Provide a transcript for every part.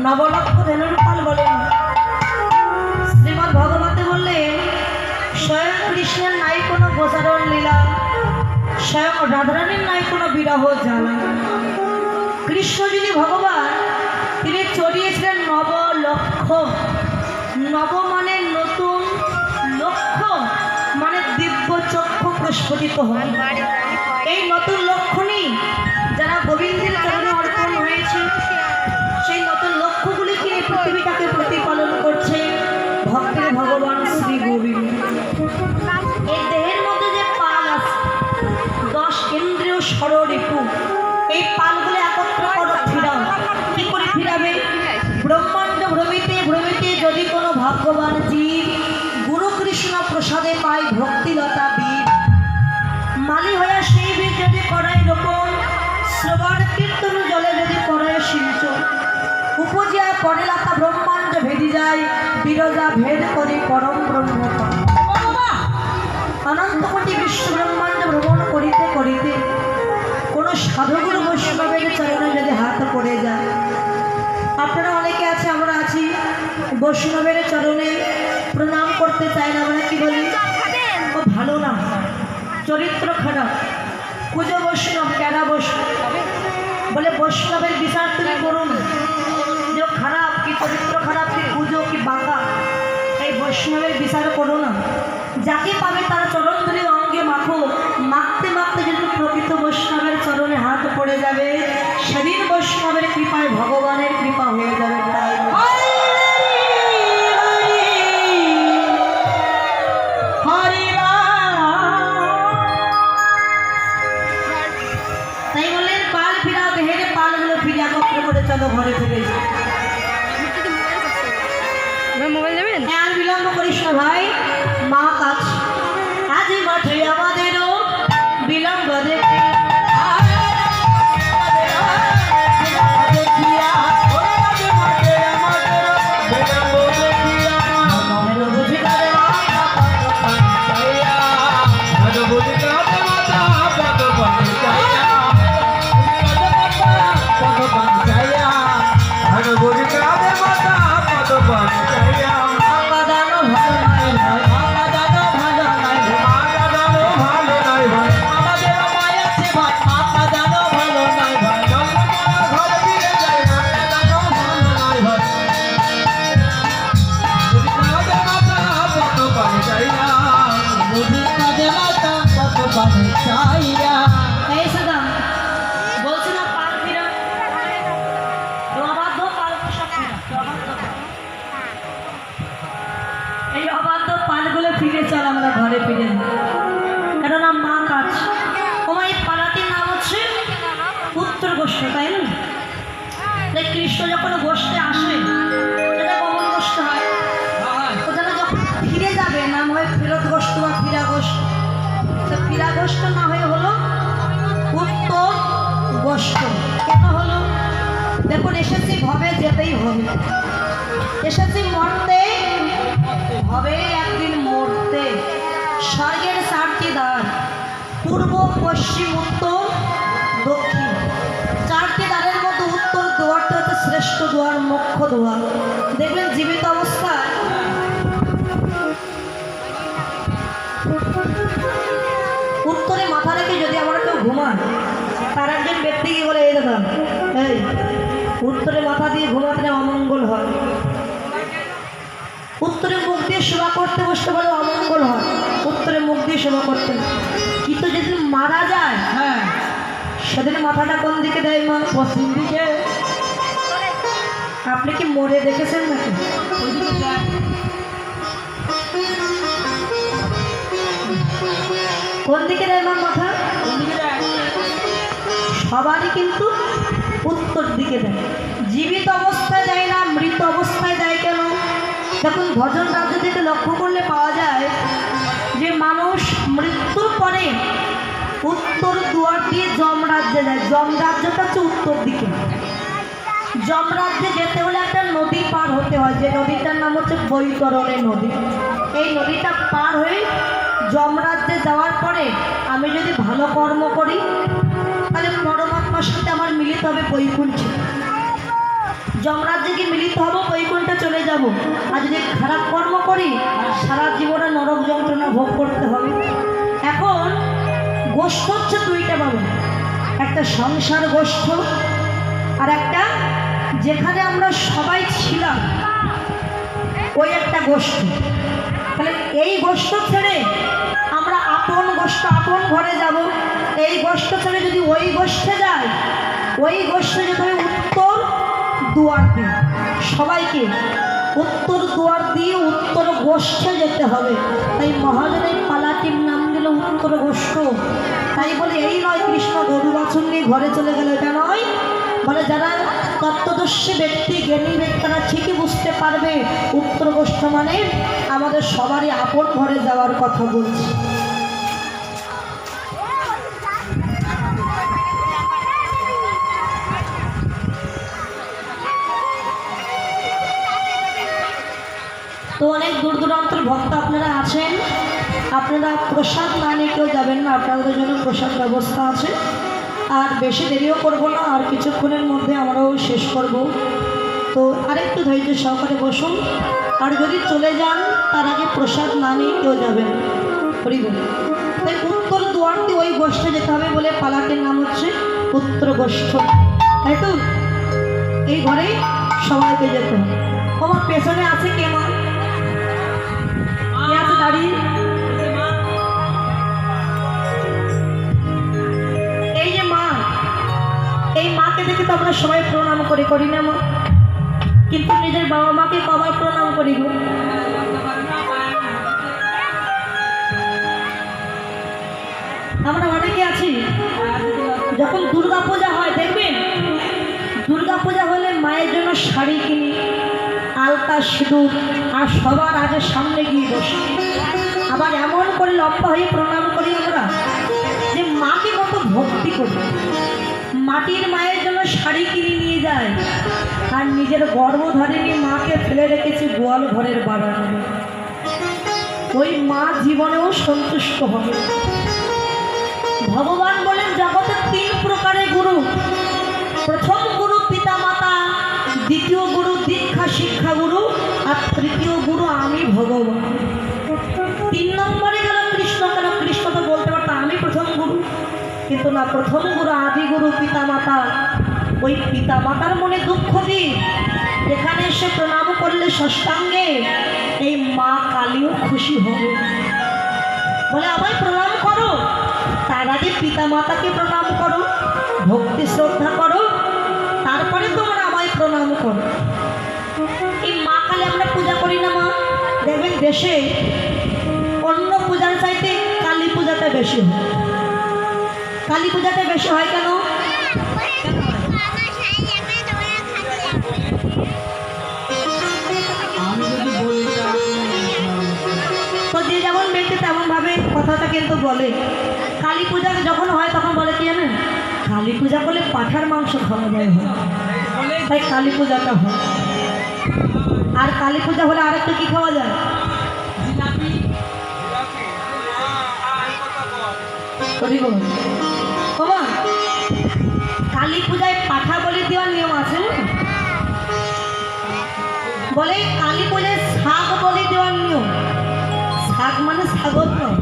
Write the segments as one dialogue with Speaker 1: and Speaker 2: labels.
Speaker 1: নবলক্ষ ধেনুর পাল বলেন। শ্রীমদ্ ভগবতে বললেন স্বয়ং কৃষ্ণের নাই কোনো গোচারণ লীলা, স্বয়ং রাধারানীর নাই কোনো বিরহ জ্বালা। কৃষ্ণ যিনি ভগবান, তিনি চড়িয়েছিলেন নবলক্ষ। নব মানে নতুন, লক্ষ মানে দিব্য চক্ষু প্রস্ফুটিত হয়। এই নতুন লক্ষণই যারা গোবিন্দের চরণে অর্পণ হয়েছে, সেই নতুন লক্ষ্যগুলিকে পৃথিবীটাকে প্রতিপালন করছে ভক্তের ভগবান শ্রী গোবিন্দ। এই দেহের মধ্যে যে পাল আছে, 10 ইন্দ্রিয় ষড়রিপু, এই পালগুলো একত্র করো, ফিরাও। কি করে ফিরাবে? ব্রহ্মাণ্ড ভ্রমিতে ভ্রমিতে যদি কোনো ভাগ্যবান জীব গুরু কৃষ্ণ প্রসাদে পায় ভক্তিলতা বীর, মালি হয়ে সেই বীর যদি করায় রোপণ, শ্রবণ কীর্তন জলে যদি করায় সিঞ্চন, উপজিয়া পরে লতা ব্রহ্মাণ্ড ভেদি যায়, বিরজা ভেদ করে পরম ব্রহ্ম। অনন্ত কোটি বিশ্ব ব্রহ্মাণ্ড ভ্রমণ করিতে করিতে কোনো সাধুগুরু বৈষ্ণবের চরণে যদি হাত পড়ে যায়, আপনারা অনেকে আছে, আমরা আছি, বৈষ্ণবের চরণে প্রণাম করতে চাই না। আমরা কি বলি? ও ভালো না, চরিত্র খারাপ, পুজো বৈষ্ণব, কেনা বৈষ্ণব বলে বৈষ্ণবের বিচার তুমি করো না, যে খারাপ কি চরিত্র খারাপ কি পুজো কি বাঁকা, এই বৈষ্ণবের বিচার করো না। যাকে পাবে তার চরণ ধরে অঙ্গে মাখো, মাখতে মাখতে যদি প্রকৃত বৈষ্ণবের চরণে হাত পড়ে যাবে, সেদিন বৈষ্ণবের কৃপায় ভগবানের কৃপা হয়ে যাবে। তাই বললেন পাল ফিরাও, দেহের পালগুলো ফিরে একত্র করে চলো ঘরে ফিরে যাও। মোবাইল দেবেন? আর বিলম্ব করিস না ভাই, মা কাজ আজ মাঠে আমাদেরও বিলম্ব দেখে ফিরে চল, আমরা ঘরে ফিরে যাই। কেননা মা কাজ। তোমার এই পাড়াটির নাম হচ্ছে উত্তর গোষ্ঠ, তাই না? তাই কৃষ্ণ যখন গোষ্ঠে আসে, এটা কমন গোষ্ঠ হয়, ওখানে যখন ফিরে যাবে নাম হয় ফেরত গোষ্ঠ বা ফিরা গোষ্ঠ। তো ফিরা গোষ্ঠ না হয়ে হলো উত্তর গোষ্ঠ। কেন হলো? দেখুন, এসেছি ভবে, যেতেই হবে, এসেছি মরতে হবে, একদিন মরতে। স্বর্গের 4টি দ্বার, পূর্ব পশ্চিম উত্তর দক্ষিণ। 4টি দ্বারের মধ্যে উত্তর দুয়ারটা হচ্ছে শ্রেষ্ঠ দুয়ার, মুখ্য দুয়ার। দেখবেন জীবিত অবস্থায় উত্তরে মাথা রেখে যদি আমরা কেউ ঘুমান, তার একজন ব্যক্তি কি বলে, এই দাদা এই উত্তরে মাথা দিয়ে ঘুমাতে অমঙ্গল হয়। উত্তরে মুখ দিয়ে সেবা করতে বসতে পারে অমঙ্গল হয়, উত্তরে মুখ দিয়ে সেবা করতে। কিন্তু যেদিন মারা যায়, হ্যাঁ, সেদিন মাথাটা কোন দিকে দেয়? মা পশ্চিম দিকে। আপনি কি মরে দেখেছেন নাকি? কোন দিকে দেয় মা মাথা? সবারই কিন্তু উত্তর দিকে দেয়। জীবিত অবস্থায় দেয় না, মৃত অবস্থায় দেয় কেন? দেখুন, ভজন রাজ্য থেকে লক্ষ্য করলে পাওয়া যায় যে মানুষ মৃত্যুর পরে উত্তর দুয়ার দিয়ে যমরাজ্যে যায়। যমরাজ্যটা হচ্ছে উত্তর দিকে। যমরাজ্যে যেতে হলে একটা নদী পার হতে হয়, যে নদীটার নাম হচ্ছে বৈতরণী নদী। এই নদীটা পার হয়ে যমরাজ্যে যাওয়ার পরে আমি যদি ভালো কর্ম করি, তাহলে পরমাত্মার সাথে আমার মিলিত হবে বৈকুণ্ঠে। যমরাজ্যে গিয়ে মিলিত হবো, বৈকুণ্ঠে চলে যাব। আর যদি খারাপ কর্ম করি সারা জীবনে নরক যন্ত্রণা ভোগ করতে হবে। এখন গোষ্ঠ হচ্ছে দুইটা বাবু, একটা সংসার গোষ্ঠ আর একটা যেখানে আমরা সবাই ছিলাম ওই একটা গোষ্ঠ। তাহলে এই গোষ্ঠ ছেড়ে আমরা আপন গোষ্ঠ আপন ঘরে যাব। এই গোষ্ঠ ছেড়ে যদি ওই গোষ্ঠে যায়, ওই গোষ্ঠে যেতে হবে উত্তর দুয়ার দিয়ে। সবাইকে উত্তর দুয়ার দিয়ে উত্তর গোষ্ঠে যেতে হবে। তাই মহাজনের পালাটির নাম দিল উত্তর গোষ্ঠ। তাই বলে এই নয় কৃষ্ণ গরু বাছুর নিয়ে ঘরে চলে গেল, এটা নয়। বলে যারা তত্ত্বদর্শী ব্যক্তি, জ্ঞানী ব্যক্তি, তারা ঠিকই বুঝতে পারবে উত্তর গোষ্ঠ মানে আমাদের সবারই আপন ঘরে যাওয়ার কথা বলছে। তো অনেক দূর দূরান্তের ভক্ত আপনারা আছেন, আপনারা প্রসাদ না নিয়ে কেউ যাবেন না, আপনাদের জন্য প্রসাদ ব্যবস্থা আছে। আর বেশি দেরিও করব না, আর কিছুক্ষণের মধ্যে আমরাও শেষ করব। তো আরেকটু ধৈর্য সহকারে বসুন। আর যদি চলে যান তার আগে প্রসাদ না নিয়ে কেউ যাবেন। হরি বল। তাই উত্তর দুয়ার দিয়ে ওই গোষ্ঠে যেতে হবে বলে পালাটের নাম হচ্ছে উত্তর গোষ্ঠ, তাই তো? এই ঘরেই সবাইকে যেতে হবে। আমার পেছনে আছে কে মা? কে আছে দাঁড়িয়ে? এই যে মা, এই মাকে দেখে তো আমরা সবাই প্রণাম করি না মা? কিন্তু নিজের বাবা মাকে কবার প্রণাম করি গো? আমরা অনেকে আছি, যখন দুর্গা পূজা হয় দেখবেন, দুর্গা পূজা হলে মায়ের জন্য শাড়ি কিনি, আলতা সিঁদুর, আর সবার আগে সামনে গিয়ে বসি। আবার এমন করে লম্বা হয়ে প্রণাম করি আমরা যে মাকে কত ভক্তি করি। মাটির মায়ের জন্য শাড়ি কিনে নিয়ে যায়, আর নিজের গর্ভধারিণী মাকে ফেলে রেখেছি গোয়াল ঘরের বাগানে। ওই মা জীবনেও সন্তুষ্ট হবে। ভগবান বলেন জগতের 3 প্রকারের গুরু। প্রথম গুরু পিতা মাতা, দ্বিতীয় গুরু দীক্ষা শিক্ষা গুরু, আর তৃতীয় গুরু আমি ভগবান। 3 নম্বরে গেল কৃষ্ণ। কেন? কৃষ্ণ তো বলতে পারতো আমি প্রথম গুরু, কিন্তু না, প্রথম গুরু আদি গুরু পিতা মাতা। ওই পিতা মাতার মনে দুঃখ দিই, এখানে এসে প্রণাম করলে ষষ্ঠাঙ্গে এই মা কালীও খুশি হবে। বলে আমায় প্রণাম করো, তার আগে পিতা মাতাকে প্রণাম করো, ভক্তি শ্রদ্ধা করো, তারপরে তোমরা আমায় প্রণাম করো। এই মা কালী আমরা পূজা করি না মা? দেখবেন দেশে অন্য পূজার চাইতে কালী পূজাটা বেশি হয়। কালী পূজাটা বেশি হয় কেন? তো যে যেমন ব্যক্তি তেমন ভাবে কথাটা কিন্তু বলে। কালী পূজা যখন হয় তখন বলে কি জানেন, কালী পূজা করলে পাঁঠার মাংস খাওয়া যায়, তাই কালী পূজাটা হয়। আর কালী পূজা হলে আরেকটা কি খাওয়া যায়? কালী পূজায় পাঠা বলি দেওয়ার নিয়ম আছে। বলে কালী পূজায় শাক বলি দেওয়ার নিয়ম। শাক মানে ছাগল নয়,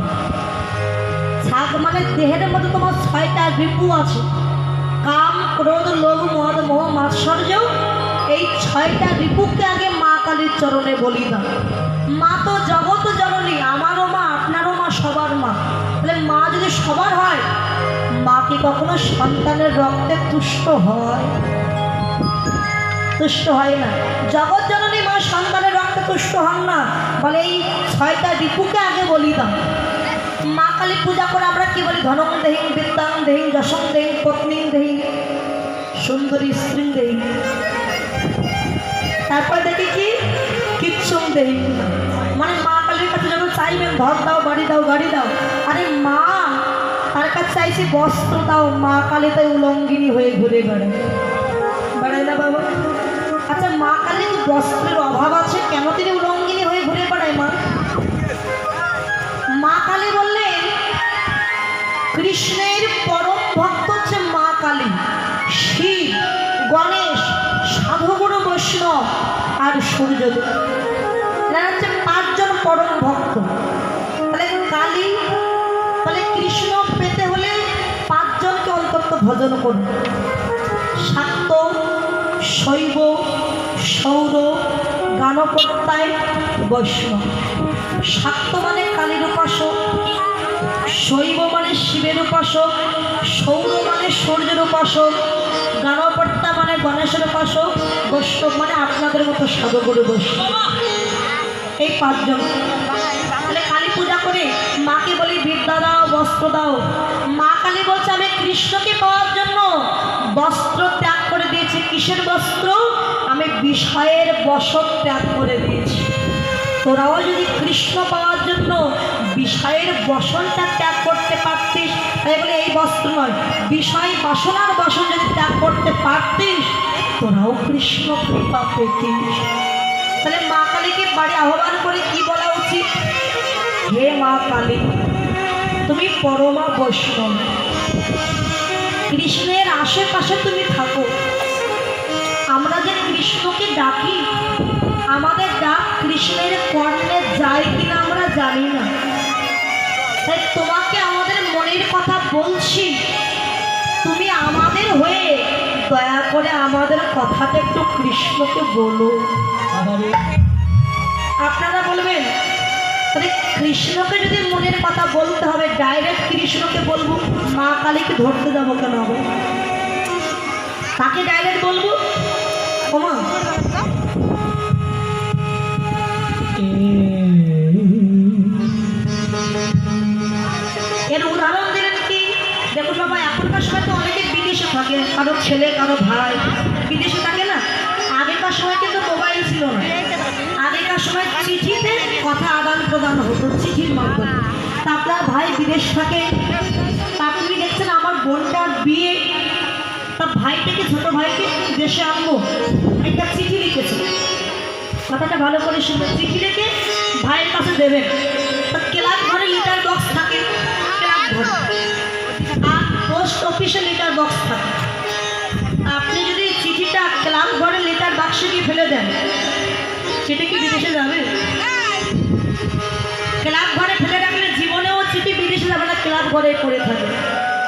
Speaker 1: শাক মানে দেহের মধ্যে তোমার 6টা রিপু আছে, কাম ক্রোধ লোভ মদ মোহ মাৎসর্য। এই 6টা রিপুকে আগে মা কালীর চরণে বলি দাও। মা তো জগৎ জননী, আমারও মা, আপনারও মা, সবার মা। তাহলে মা যদি সবার হয়, মা কি কখনো সন্তানের রক্তে তুষ্ট হয়? তুষ্ট হয় না। জগৎ জননী মা সন্তানের রক্তে তুষ্ট হন না। বলে এই 6টা রিপুকে আগে বলি দাও। মা কালী পূজা করে আমরা কি বলি? ধনং দেহি, বিদ্যাং দেহি, যশং দেহি, পত্নী দেহি, সুন্দরী স্ত্রী দেহি। তারপর দেখি কি কিচ্ছুং দেহি, মানে মা কালীর কাছে যখন চাইবেন ঘর দাও, বাড়ি দাও, গাড়ি দাও, আরে মা তার কাছে চাইছি বস্ত্র দাও, মা কালী তাই উলঙ্গিনী হয়ে ঘুরে বেড়ায় না বাবা? আচ্ছা মা কালীর বস্ত্রের অভাব আছে, কেন তিনি উলঙ্গিনী হয়ে ঘুরে বেড়ায়? মা কালী বললেন কৃষ্ণের পরম ভক্ত হচ্ছে মা কালী। শিব, গণেশ, সাধুগুরু, বৈষ্ণব আর সূর্যদেব, এরা হচ্ছে 5 জন পরম ভক্ত। তাহলে কালী বলে কৃষ্ণ পেতে হলে 5 জনকে অন্তত ভজন করবে। শাক্ত, শৈব, সৌর, গানপত্যায়, বৈষ্ণব। শাক্ত মানে কালীর উপাসক, শৈব মানে শিবের উপাসক, সৌর মানে সূর্যের উপাসক, গানপত্যা মানে গণেশের উপাসক, বৈষ্ণব মানে আপনাদের মতো সাধুগুরু বৈষ্ণব। এই 5 জন। তাহলে কালী পূজা করে মাকে বলি বিদ্যা দাও, বস্ত্র দাও। মা কালী বলছে আমি কৃষ্ণকে পাওয়ার জন্য বস্ত্র ত্যাগ করে দিয়েছি। কিসের বস্ত্র? আমি বিষয়ের বশত ত্যাগ করে দিয়েছি। তোরাও যদি কৃষ্ণ পাওয়ার জন্য বিষয়ের বসনটা ত্যাগ করতে পারতিস, তাই বলে এই বস্ত্র নয়, বিষয় বাসনার বসন যদি ত্যাগ করতে পারতিস, তোরাও কৃষ্ণ কৃপা পেতিস। তাহলে মা কালীকে বাড়ি আহ্বান করে কি বলা উচিত? হে মা কালী, তুমি পরমা বৈষ্ণব, কৃষ্ণের আশেপাশে তুমি থাকো। আমরা যে কৃষ্ণকে ডাকি, আমাদের ডাক কৃষ্ণের কর্ণে যায় কিনা আমরা জানি না। তাই তোমাকে আমাদের মনের কথা বলছি, তুমি আমাদের হয়ে দয়া করে আমাদের কথাটা একটু কৃষ্ণকে বলো। আপনারা বলবেন তাহলে কৃষ্ণকে যদি মনের কথা বলতে হবে, ডাইরেক্ট কৃষ্ণকে বলবো, মা কালীকে ধরতে যাবো কেন? হবে তাকে ডাইরেক্ট বলবো, ওমা এর উদাহরণ দিলেন কি? দেখুন বাবা, এখনকার সময় তো অনেকে বিদেশে থাকে, কারো ছেলে কারো ভাই বিদেশে থাকে না। আগেকার সময় কিন্তু মোবাইল ছিল না, আগেকার সময় চিঠিতে কথা আদান প্রদান হতো, চিঠির মাধ্যমে। তা আপনার ভাই বিদেশ থাকে, তা আপনি দেখছেন আমার বোনটার বিয়ে, তার ভাইটাকে ছোট ভাইকে দেশে আনবো, একটা চিঠি লিখেছে। কথাটা ভালো করে শুনবেন। চিঠি লিখে ভাইয়ের কাছে দেবেন। ক্লাব ঘরে লিটার বক্স থাকে, ক্লাব ঘরে, আর পোস্ট অফিসে লিটার বক্স থাকে। আপনি যদি চিঠিটা ক্লাব ঘরে লিটার বাক্সে গিয়ে ফেলে দেন, চিঠি কি বিদেশে যাবে? ক্লাব ঘরে ফেলে রাখলে জীবনেও চিঠি বিদেশে যাবে না, ক্লাব ঘরে পড়ে থাকে।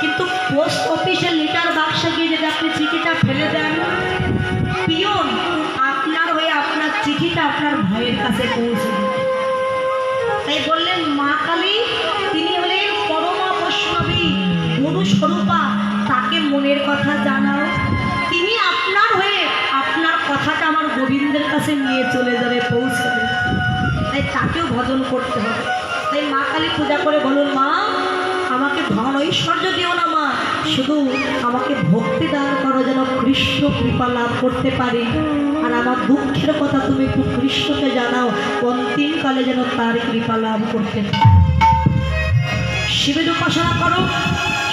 Speaker 1: কিন্তু পোস্ট অফিসের লিটার বাক্সে গিয়ে যদি আপনি চিঠিটা ফেলে দেন, পিয়ন আপনার হয়ে আপনার চিঠিটা আপনার ভাইয়ের কাছে পৌঁছে দেবে। তাই বললেন মা কালী তিনি হলেন পরমা বৈষ্ণবী, গুরু স্বরূপা, তাকে মনের কথা জানাও, তিনি আপনার হয়ে আপনার কথাটা আমার গোবিন্দের কাছে নিয়ে চলে যাবে, পৌঁছে দেবে। তাই তাকেও ভজন করতে হবে। তাই মা কালী পূজা করে বলুন, মা আমাকে ধন ঐশ্বর্য দিও না মা, শুধু আমাকে ভক্তি দান করো, যেন কৃষ্ণ কৃপা লাভ করতে পারি। আর আমার দুঃখের কথা তুমি একটু কৃষ্ণকে জানাও, অন্তিমকালে যেন তার কৃপা লাভ করতে পারি। শিবের উপাসনা করো,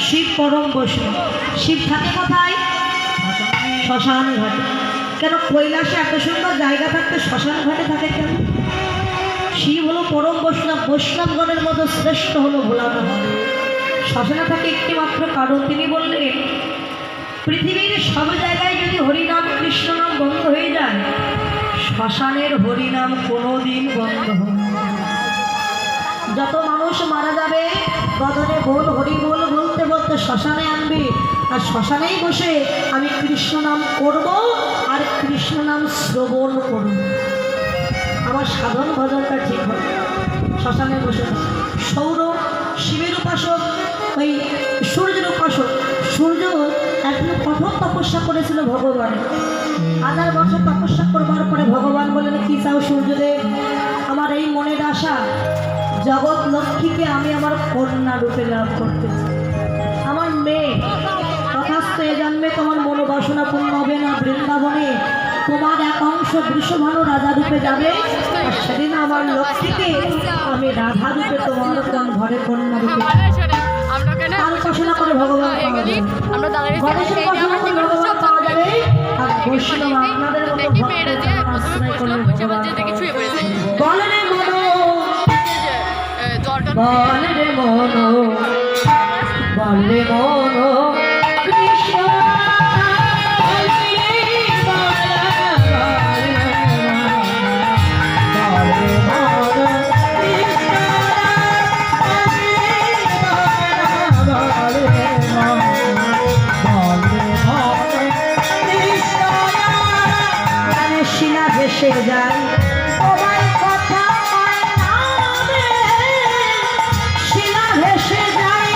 Speaker 1: শিব পরম বৈষ্ণব। শিব থাকে কোথায়? শ্মশান ঘাটে। কেন কৈলাসে এত সুন্দর জায়গা থাকতে শ্মশান ঘাটে থাকে কেন? শিব হলো পরম বৈষ্ণব, বৈষ্ণবগণের মতো শ্রেষ্ঠ হলো ভোলানাথ। শ্মশানে থাকে একটি মাত্র কারণ, তিনি বললেন পৃথিবীর সব জায়গায় যদি হরিনাম কৃষ্ণ নাম বন্ধ হয়ে যায়, শ্মশানের হরিনাম কোনোদিন বন্ধ হবে না। যত মানুষ মারা যাবে বদনে বল হরি বল বলতে বলতে শ্মশানে আনবে, আর শ্মশানেই বসে আমি কৃষ্ণ নাম করব আর কৃষ্ণ নাম শ্রবণ করব। আমার সাধন ভজনটা ঠিক হবে শ্মশানে বসে। সৌর শিবের উপাসক, ওই সূর্যের উপাসক। সূর্য এখন কঠোর তপস্যা করেছিল ভগবান, 1000 বছর তপস্যা করবার পরে ভগবান বলেন, কি চাও সূর্যদেব? আমার এই মনের আশা, জগৎ লক্ষ্মীকে আমি আমার কন্যা রূপে লাভ করতে চাই, আমার মেয়ে। তথাস্থ এ জন্মে তোমার মনোবাসনা পূর্ণ হবে না, বৃন্দাবনে তোমার এক অংশ বৃষভানু রাজা রূপে যাবে, আর সেদিন আমার লক্ষ্মীকে আমি রাধা রূপে তোমার ঘরে কন্যা রূপে তার উপাসনা করে ভগবান পাওয়া যাবে, গণেশের উপাসনা করে ভগবান পাওয়া যাবে। আর বৈষ্ণব আপনাদের মতো ভক্তদের আশ্রয় করলে ভগবান বলে রে মনো, বলে রে মনো, বলে মনো কৃষ্ণ ভেসে যায় তোমার কথা নামে শিলা ভেসে যায়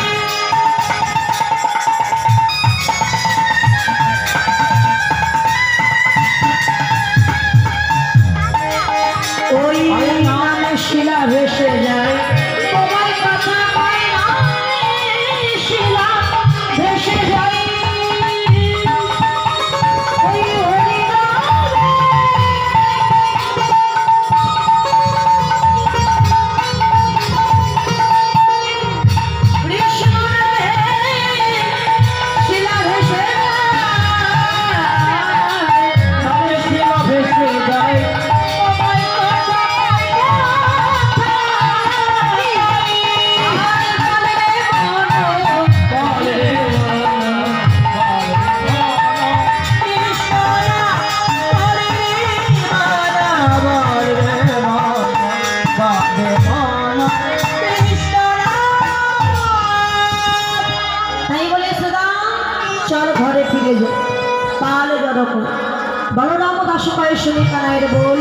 Speaker 1: ওই নামে শিলা ভেসে যায় তোমার কথা নামে শিলা ভেসে যায় চল ঘরে ফিরে যাও পাল জড়ক বলরাম দাস কয়ে শুনি কানাইয়ের বল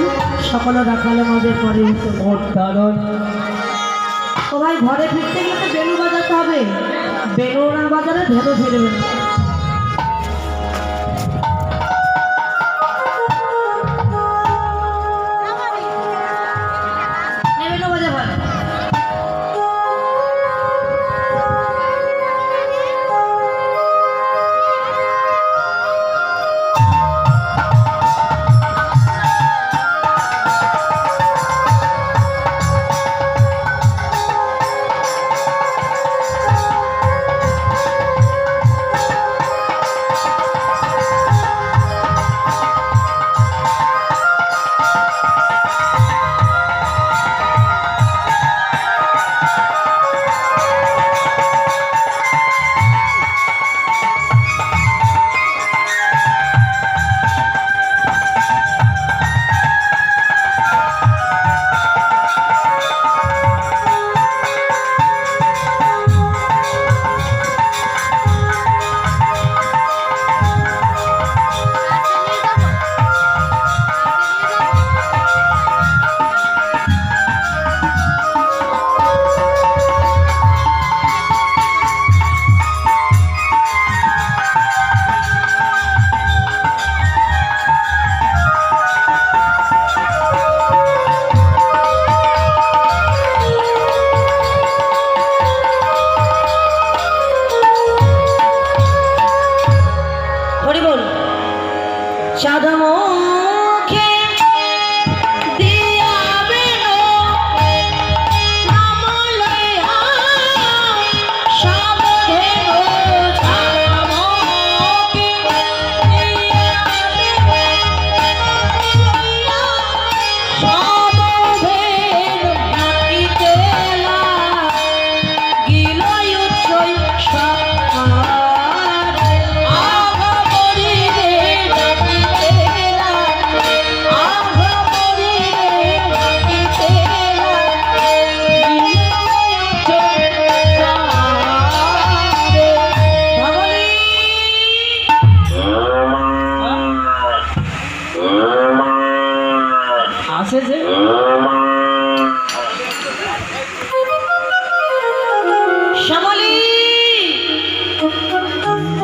Speaker 1: সকল রাখাল মজের পরে ও ভাই ঘরে ফিরতে গেলে তো বেলু বাজাতে হবে বেলু না বাজারে ধেড়ে ফিরবে সাধমুখে দিয়া বেনো নাম লইয়া সাধেনো সাধমুখে দিয়া বেনো সাধেনো ডাকিতেলা গিলয় উচ্চই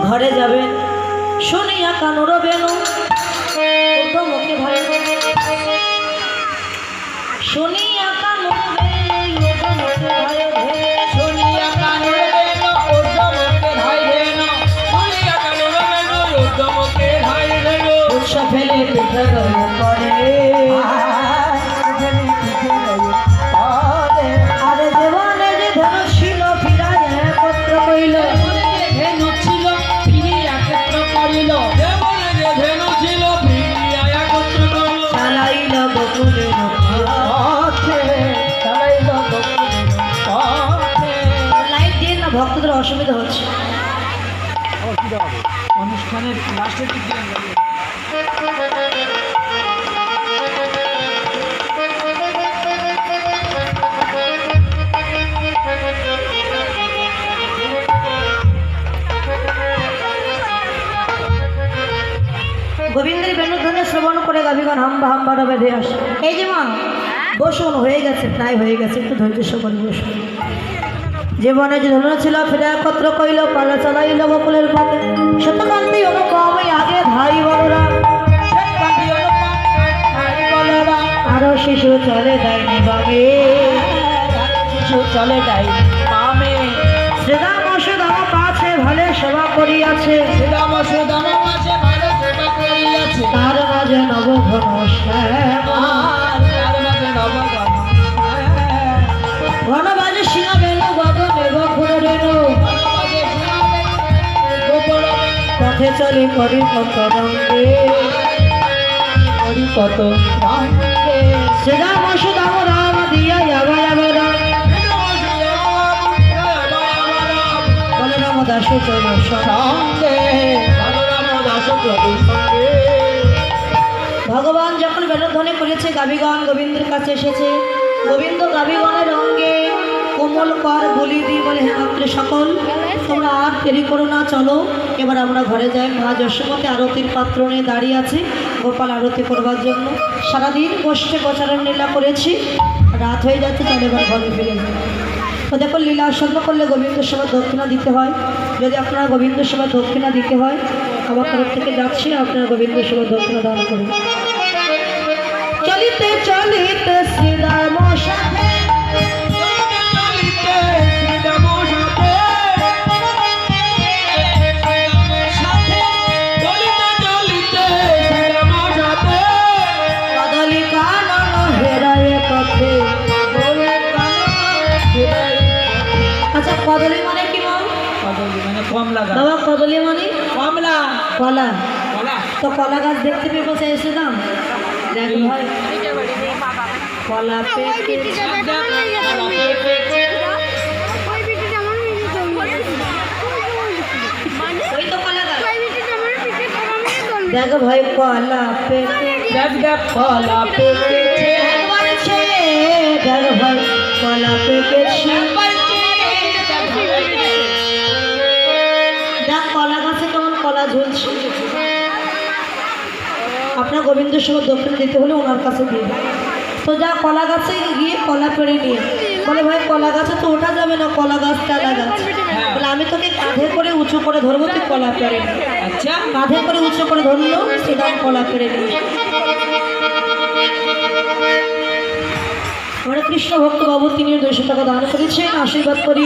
Speaker 1: ঘরে যাবেন শুনিয়া কানুর বেনু মুখে ভাই শুনিয়া কানুর শুনিয়া কানুর উৎসব ফেলে পিঠে করে আরে দেওয়ানে যে ধন ছিল ফিরায় একত্র কইল ধেনু ছিল ফিরিয়া একত্র করিল দেওয়ানে যে ধেনু ছিল ফিরিয়া একত্র করিল চালাইল বকুলের পথে চালাইল বকুলের পথে লাইট দিয়ে না ভক্তদের অসুবিধা হচ্ছে অনুষ্ঠানের লাস্টের দিক দিয়ে গোবিন্দের বেণুধ্বনি শ্রবণ করে গাভীগণ হাম্বা হাম্বারা বেঁধে আসে। এই যে মা বসুন, হয়ে গেছে, প্রায় হয়ে গেছে, একটু ধৈর্য সহকারে বসুন। জীবনে যে ধন্য ছিল ফিরে একত্র কইল, পালা চালাইল বকুলের পথে। শতকান্তি অনুপমই আগে ভাই বলরা, আরো শিশু চলে যায়নি বামে, শিশু চলে যায়নি বামে। শ্রীরাম সুদাম কাছে ভালে সেবা করিয়াছে, শ্রীরাম সুদাম কাছে ভালে সেবা করিয়াছে। তার মাঝে নবঘন শ্যামা, তার মাঝে নবঘন ঘন বাজে সিংহ বেনু গগনে বকুল রেণু, পথে চলে করি কত রঙে, করি কত রঙে। শ্রীরাম সুদাম রাম দিয়া যাবা যাবা রাম, বলরাম দাস চল সঙ্গে, বলরাম দাস চল সঙ্গে। ভগবান যখন বেণুধ্বনি করেছে, গাভীগণ গোবিন্দের কাছে এসেছে। গোবিন্দ গাভীগণের অঙ্গে কোমল কর বলি দি বলে, হ্যাঁ মাত্র সকল তোমরা আর দেরি করো না, চলো এবার আমরা ঘরে যাই। মা যশোমতী আরতির পাত্র নিয়ে দাঁড়িয়ে আছে গোপাল আরতি করবার জন্য। সারাদিন গোষ্ঠে গোচারণ লীলা করেছি, রাত হয়ে যাচ্ছে, চলো এবার ঘরে ফিরে যাই। তো দেখো, লীলা আসন্ন করলে গোবিন্দ সেবা দক্ষিণা দিতে হয়। যদি আপনারা গোবিন্দ সেবা দক্ষিণা দিতে হয়, আমার তরফ থেকে যাচ্ছি, আপনারা গোবিন্দ সেবা দক্ষিণা দান করুন। চলিতে চলিতে শ্রীরাম সাথে, কদলি কানন হেরায় পথে। আচ্ছা, কদলি মানে কি মন?
Speaker 2: কদলি মানে কমলা গাছ।
Speaker 1: বাবা, কদলি মানে
Speaker 2: কমলা,
Speaker 1: কলা।
Speaker 2: কলা।
Speaker 1: তো কলা গাছ দেখতে পেয়ে বসে এসেছিলাম। দেখ ভাই, কলা পেকে ওই তো কলা গাছ। দেখো ভাই, কলা পেকে,
Speaker 2: দেখ দেখ কলা পেকেছে,
Speaker 1: দেখো ভাই কলা পেকেছে। দেখ কলা গাছে কেমন কলা ঝুলছে। আপনার গোবিন্দ সেবা দক্ষিণ দিতে হলে ওনার কাছে দিয়ে দেন। তো যা কলা গাছে গিয়ে কলা পেড়ে নিয়ে বলে, ভাই কলা গাছে তো ওঠা যাবে না, কলা গাছ টালা গাছ। বলে, আমি তোকে কাঁধে করে উঁচু করে ধরবো, তুই কলা পেড়ে নি।
Speaker 2: আচ্ছা,
Speaker 1: কাঁধে করে উঁচু করে ধরলো, সেটা কলা পেড়ে নিয়ে। আমরা কৃষ্ণ ভক্ত বাবু, তিনি 200 টাকা দান করেছেন। আশীর্বাদ করি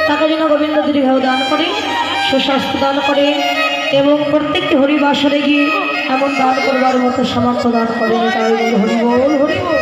Speaker 1: তাকে যেন গোবিন্দ দীর্ঘায়ু দান করে, সুস্বাস্থ্য দান করে, এবং প্রত্যেকটি হরিবাসরে গিয়ে এমন দান করবার মতো সামর্থ্য দান করেন। তাই হরি বল, হরি বল।